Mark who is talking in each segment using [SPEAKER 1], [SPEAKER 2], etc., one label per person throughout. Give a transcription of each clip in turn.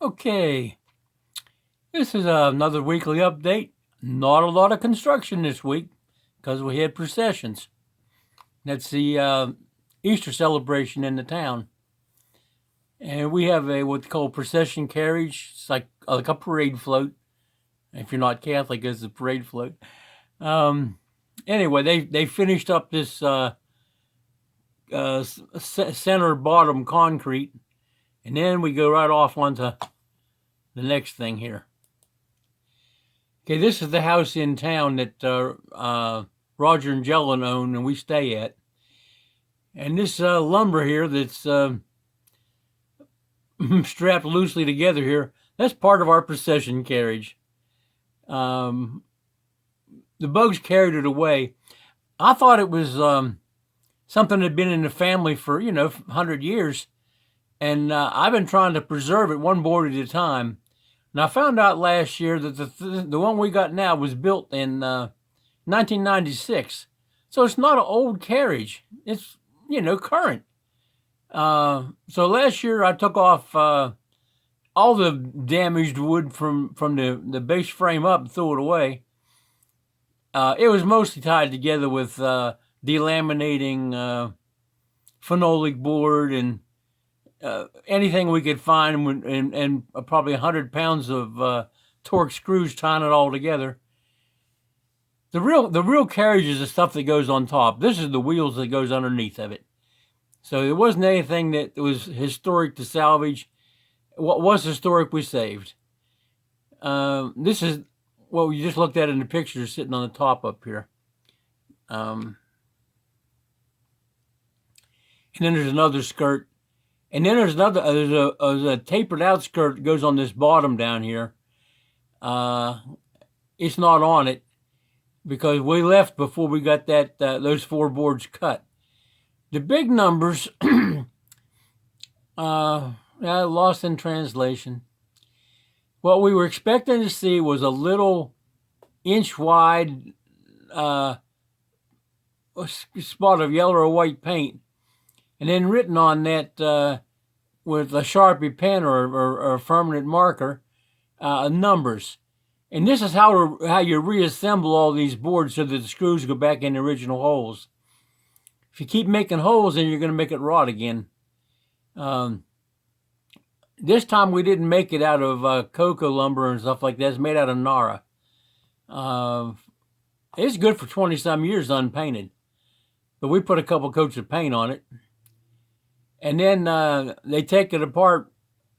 [SPEAKER 1] Okay, this is another weekly update. Not a lot of construction this week because we had processions. That's the Easter celebration in the town. And we have what they call procession carriage. It's like a parade float. If you're not Catholic, it's a parade float. Anyway, they finished up this center bottom concrete, and then we go right off onto the next thing here. Okay, this is the house in town that Roger and Jellen own and we stay at. And this lumber here that's strapped loosely together here, that's part of our procession carriage. The bugs carried it away. I thought it was something that had been in the family for, 100 years. And I've been trying to preserve it one board at a time. And I found out last year that the one we got now was built in 1996. So it's not an old carriage. It's, current. So last year I took off all the damaged wood from the base frame up and threw it away. It was mostly tied together with delaminating phenolic board and anything we could find, and probably 100 pounds of torque screws tying it all together. The real carriage is the stuff that goes on top. This is the wheels that goes underneath of it. So there wasn't anything that was historic to salvage. What was historic, we saved. This is what we just looked at in the picture sitting on the top up here. And then there's another skirt. And then there's a tapered out skirt that goes on this bottom down here. It's not on it because we left before we got those four boards cut. The big numbers, lost in translation. What we were expecting to see was a little inch wide spot of yellow or white paint. And then written on that with a Sharpie pen or a permanent marker, numbers. And this is how you reassemble all these boards so that the screws go back in the original holes. If you keep making holes, then you're going to make it rot again. This time we didn't make it out of cocoa lumber and stuff like that. It's made out of Nara. It's good for 20-some years unpainted. But we put a couple coats of paint on it. And then they take it apart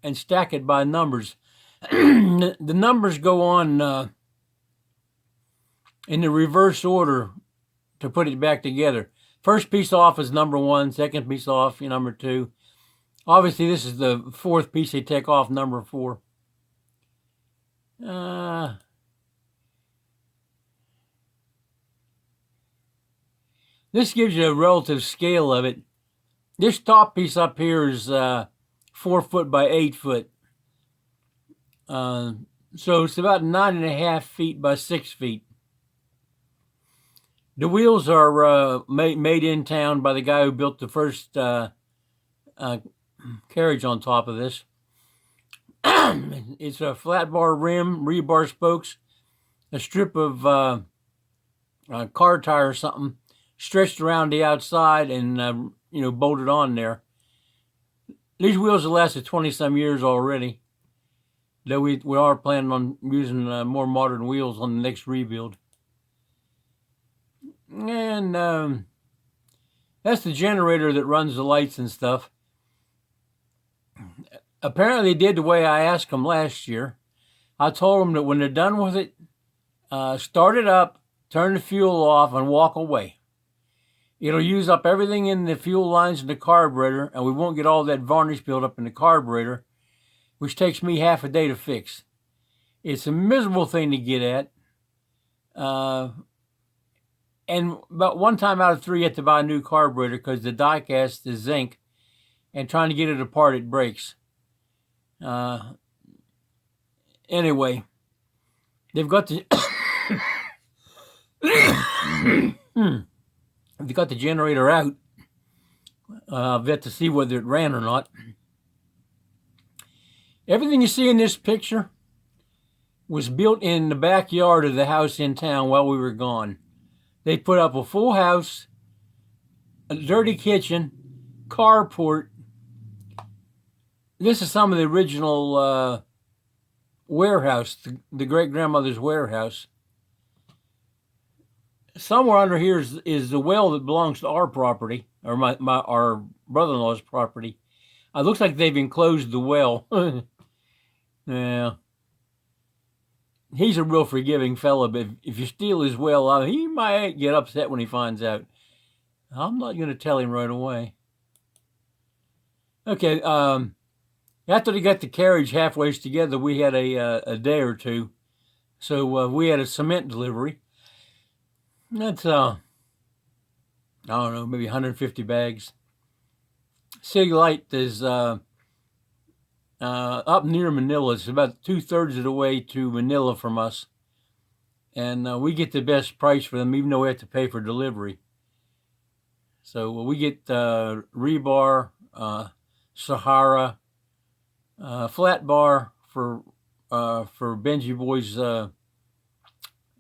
[SPEAKER 1] and stack it by numbers. The numbers go on in the reverse order to put it back together. First piece off is number 1, second piece off, number 2. Obviously, this is the fourth piece they take off, number 4. This gives you a relative scale of it. This top piece up here is 4 foot by 8 foot. So it's about 9.5 feet by 6 feet. The wheels are made in town by the guy who built the first carriage on top of this. It's a flat bar rim, rebar spokes, a strip of car tire or something stretched around the outside and bolted on there. These wheels have lasted 20-some years already. Though we are planning on using more modern wheels on the next rebuild. And that's the generator that runs the lights and stuff. Apparently they did the way I asked them last year. I told them that when they're done with it, start it up, turn the fuel off, and walk away. It'll use up everything in the fuel lines in the carburetor, and we won't get all that varnish built up in the carburetor, which takes me half a day to fix. It's a miserable thing to get at. And about one time out of 3, you have to buy a new carburetor because the die cast is zinc, and trying to get it apart, it breaks. Anyway, they've got the they got the generator out. I've yet to see whether it ran or not. Everything you see in this picture was built in the backyard of the house in town while we were gone. They put up a full house, a dirty kitchen, carport. This is some of the original warehouse, the great-grandmother's warehouse. Somewhere under here is the well that belongs to our property, or our brother-in-law's property. It looks like they've enclosed the well. Yeah. He's a real forgiving fella, but if you steal his well, he might get upset when he finds out. I'm not going to tell him right away. Okay, after they got the carriage halfway together, we had a day or two. So we had a cement delivery. That's, I don't know, maybe 150 bags. City Light is up near Manila. It's about 2/3 of the way to Manila from us. And we get the best price for them, even though we have to pay for delivery. So we get rebar, Sahara, flat bar for Benji Boy's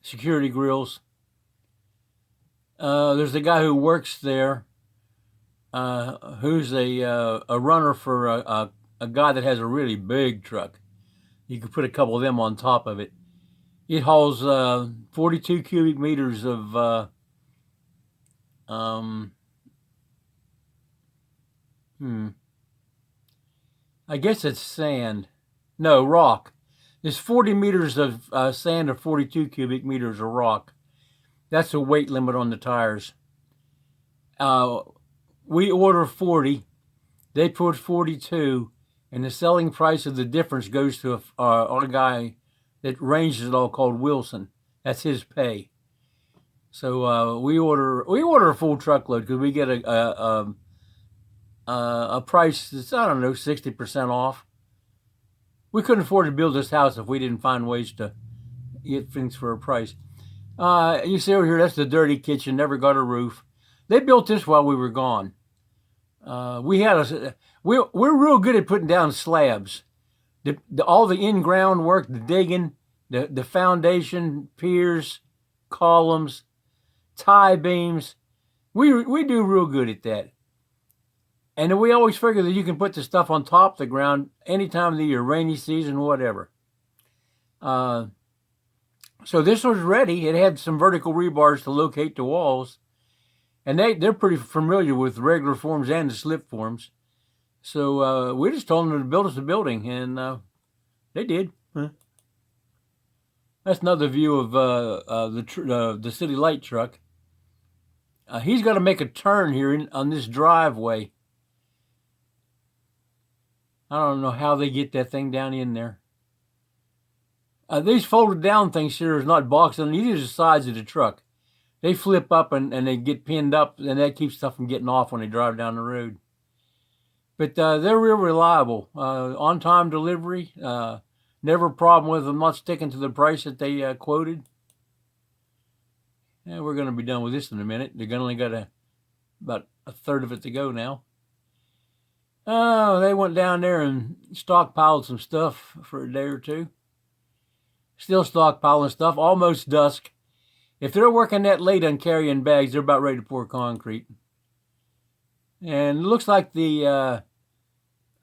[SPEAKER 1] security grills. There's a guy who works there, who's a runner for a guy that has a really big truck. You could put a couple of them on top of it. It hauls 42 cubic meters of I guess it's sand. No, rock. There's 40 meters of sand or 42 cubic meters of rock. That's the weight limit on the tires. We order 40. They put 42. And the selling price of the difference goes to our guy that arranges it all, called Wilson. That's his pay. So we order a full truckload because we get a price that's, I don't know, 60% off. We couldn't afford to build this house if we didn't find ways to get things for a price. You see over here, that's the dirty kitchen. Never got a roof. They built this while we were gone. We're real good at putting down slabs. All the in-ground work, the digging, the foundation, piers, columns, tie beams. We do real good at that. And we always figure that you can put the stuff on top of the ground any time of the year, rainy season, whatever. So this was ready. It had some vertical rebars to locate the walls. And they're pretty familiar with regular forms and the slip forms. So we just told them to build us a building, and they did. That's another view of the City Light truck. He's got to make a turn here on this driveway. I don't know how they get that thing down in there. These folded down things here is not boxed on. These are the sides of the truck. They flip up and they get pinned up, and that keeps stuff from getting off when they drive down the road. But they're real reliable. On-time delivery. Never a problem with them not sticking to the price that they quoted. Yeah, we're going to be done with this in a minute. They're only got about a third of it to go now. They went down there and stockpiled some stuff for a day or two. Still stockpiling stuff. Almost dusk. If they're working that late on carrying bags, they're about ready to pour concrete. And it looks like the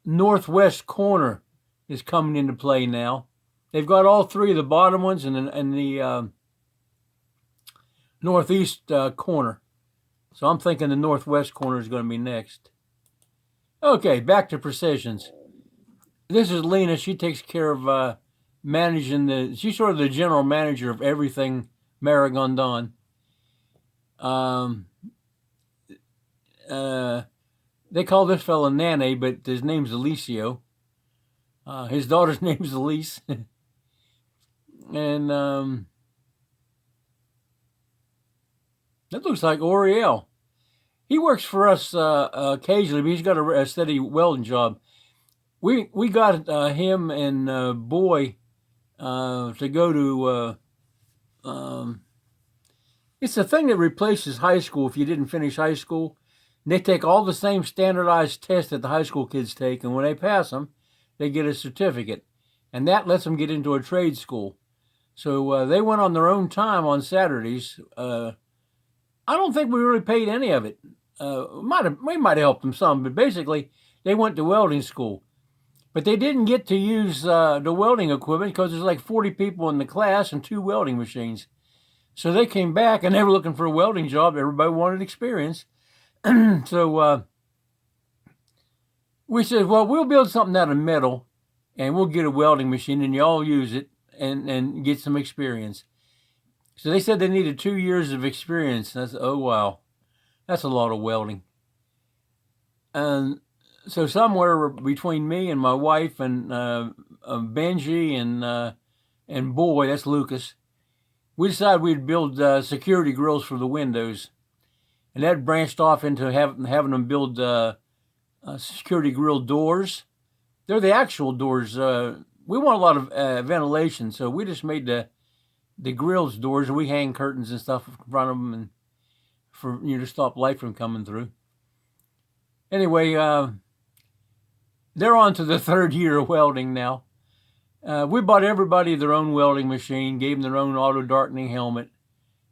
[SPEAKER 1] northwest corner is coming into play now. They've got all three of the bottom ones and the northeast corner. So I'm thinking the northwest corner is going to be next. Okay, back to Processions. This is Lena. She takes care of managing she's sort of the general manager of everything Maragondon. They call this fella Nane, but his name's Alicio. His daughter's name's Elise. And that looks like Oriel. He works for us occasionally, but he's got a steady welding job. We got him and Boy to go to... it's a thing that replaces high school if you didn't finish high school. And they take all the same standardized tests that the high school kids take, and when they pass them, they get a certificate, and that lets them get into a trade school. So they went on their own time on Saturdays. I don't think we really paid any of it. We might have helped them some, but basically they went to welding school. But they didn't get to use the welding equipment because there's like 40 people in the class and 2 welding machines. So they came back and they were looking for a welding job. Everybody wanted experience. So we said, well, we'll build something out of metal and we'll get a welding machine and you all use it and get some experience. So they said they needed 2 years of experience. And I said, oh, wow, that's a lot of welding. And so somewhere between me and my wife and Benji and Boy, that's Lucas, we decided we'd build security grills for the windows. And that branched off into having them build security grill doors. They're the actual doors. We want a lot of ventilation, so we just made the grills doors, and we hang curtains and stuff in front of them, and for to stop light from coming through. Anyway, they're on to the 3rd year of welding now. We bought everybody their own welding machine, gave them their own auto darkening helmet.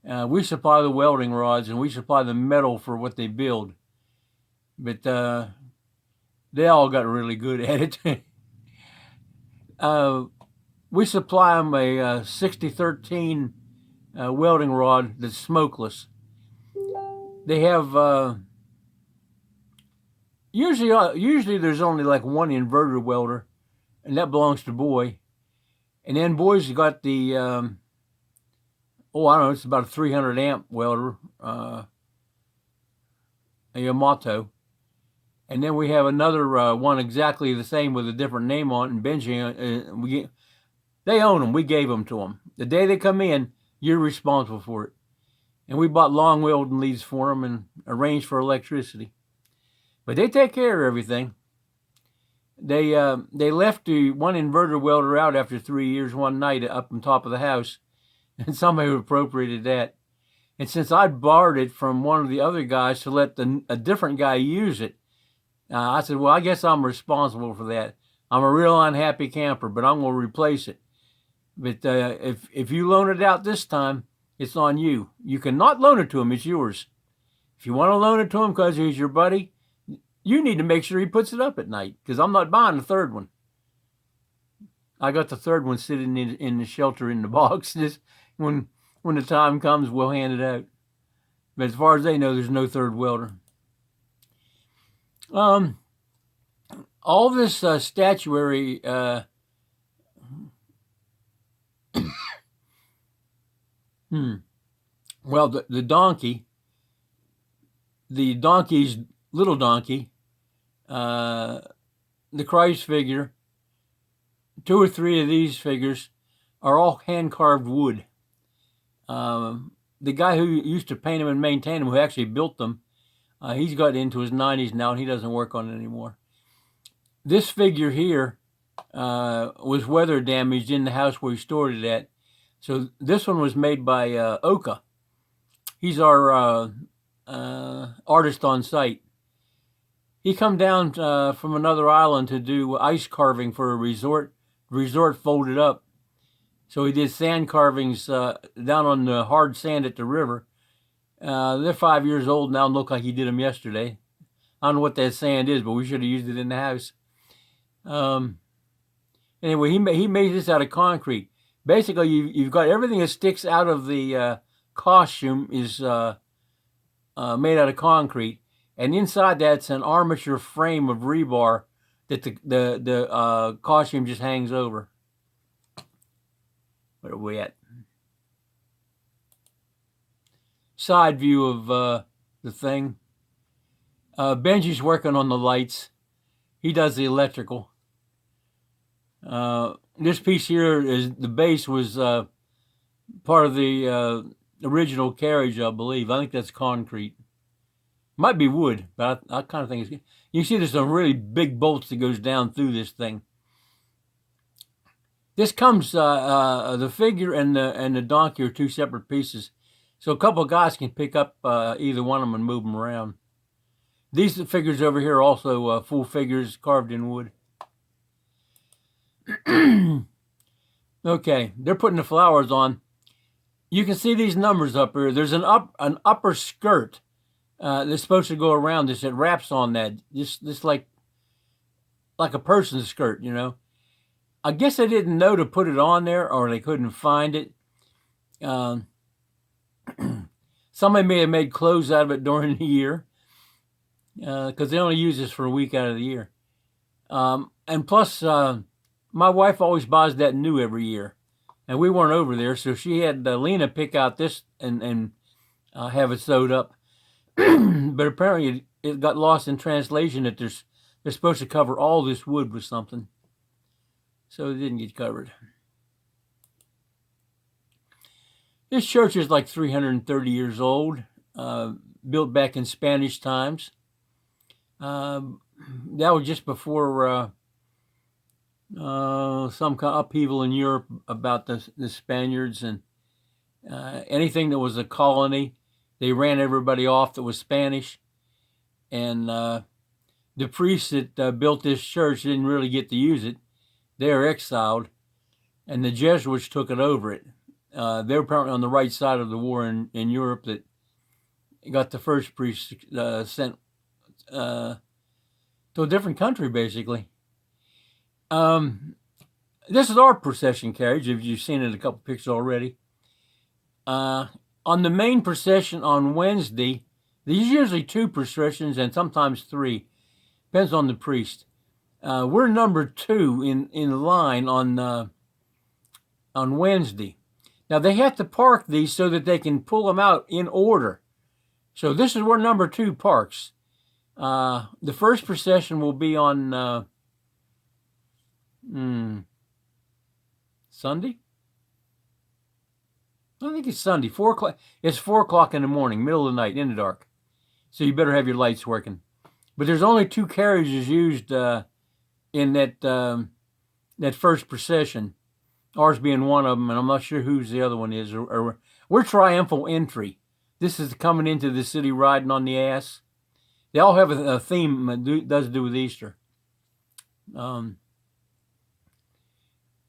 [SPEAKER 1] We supply the welding rods and we supply the metal for what they build. But they all got really good at it. We supply them a 6013 welding rod that's smokeless. They have usually there's only like one inverter welder, and that belongs to Boy. And then Boy's got the I don't know, it's about a 300 amp welder, a Yamato. And then we have another one exactly the same with a different name on it. And Benji, they own them. We gave them to them. The day they come in, you're responsible for it. And we bought long welding leads for them and arranged for electricity. But they take care of everything. They left the one inverter welder out after 3 years one night up on top of the house. And somebody appropriated that. And since I'd borrowed it from one of the other guys to let a different guy use it, I said, well, I guess I'm responsible for that. I'm a real unhappy camper, but I'm going to replace it. But if you loan it out this time, it's on you. You cannot loan it to him. It's yours. If you want to loan it to him because he's your buddy, you need to make sure he puts it up at night, because I'm not buying the 3rd one. I got the 3rd one sitting in the shelter in the box. Just when the time comes, we'll hand it out. But as far as they know, there's no 3rd welder. All this statuary well, the donkey's little donkey, the Christ figure, 2 or 3 of these figures are all hand-carved wood. The guy who used to paint them and maintain them, who actually built them, he's got into his 90s now, and he doesn't work on it anymore. This figure here was weather damaged in the house where he stored it at. So this one was made by Oka. He's our artist on site. He come down from another island to do ice carving for a resort. Resort folded up. So he did sand carvings down on the hard sand at the river. They're 5 years old now and look like he did them yesterday. I don't know what that sand is, but we should have used it in the house. Anyway, he made this out of concrete. Basically, you've got everything that sticks out of the costume is made out of concrete, and inside that's an armature frame of rebar that the costume just hangs over. Where are we at? Side view of the thing. Benji's working on the lights. He does the electrical. This piece here is the base was part of the original carriage, I believe. I think that's concrete. Might be wood, but I kind of think it's good. You see there's some really big bolts that goes down through this thing. This comes, the figure and the donkey are 2 separate pieces. So a couple of guys can pick up either one of them and move them around. These figures over here are also full figures carved in wood. Okay, they're putting the flowers on. You can see these numbers up here. There's an upper skirt that's supposed to go around this. It wraps on that, just like a person's skirt, you know. I guess they didn't know to put it on there, or they couldn't find it. Um, Somebody may have made clothes out of it during the year, because they only use this for a week out of the year. And plus, my wife always buys that new every year, and we weren't over there, so she had Lena pick out this and have it sewed up. But apparently, it got lost in translation that they're supposed to cover all this wood with something, so it didn't get covered. This church is like 330 years old, built back in Spanish times. That was just before some kind of upheaval in Europe about the Spaniards, and anything that was a colony, they ran everybody off that was Spanish. And the priests that built this church didn't really get to use it. They were exiled, and the Jesuits took it over it. They were apparently on the right side of the war in Europe that got the first priest sent to a different country, basically. This is our procession carriage, if you've seen it in a couple pictures already. On the main procession on Wednesday, there's usually 2 processions and sometimes 3. Depends on the priest. We're number 2 in line on Wednesday. Now, they have to park these so that they can pull them out in order. So this is where number 2 parks. The first procession will be on Sunday? I think it's Sunday. 4 o'clock. It's 4 o'clock in the morning, middle of the night, in the dark. So you better have your lights working. But there's only 2 carriages used in that first procession. Ours being one of them, and I'm not sure whose the other one is. Or we're triumphal entry. This is coming into the city riding on the ass. They all have a theme that does do with Easter.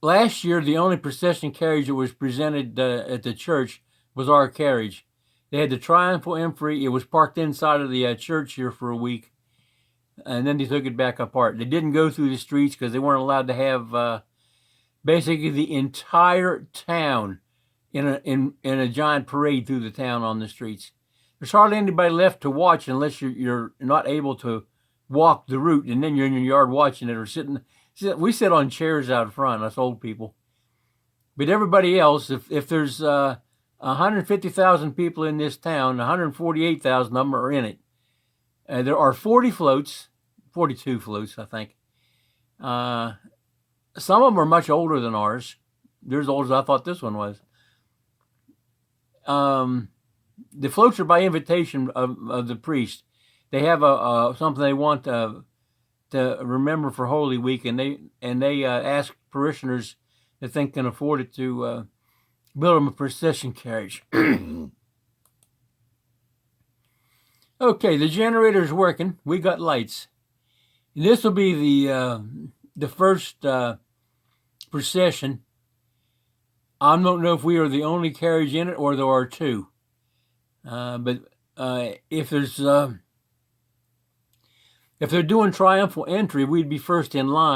[SPEAKER 1] Last year, the only procession carriage that was presented at the church was our carriage. They had the triumphal entry. It was parked inside of the church here for a week, and then they took it back apart. They didn't go through the streets because they weren't allowed to have basically the entire town in a giant parade through the town on the streets. There's hardly anybody left to watch unless you're not able to walk the route, and then you're in your yard watching it or sitting. We sit on chairs out front, us old people. But everybody else, if there's 150,000 people in this town, 148,000 of them are in it. There are 42 floats, I think. Some of them are much older than ours. They're as old as I thought this one was. The floats are by invitation of the priest. They have something they want to remember for Holy Week, and they ask parishioners that think can afford it to build them a procession carriage. Okay, the generator's working. We got lights. This will be the first procession. I don't know if we are the only carriage in it or there are 2. But if they're doing triumphal entry, we'd be first in line.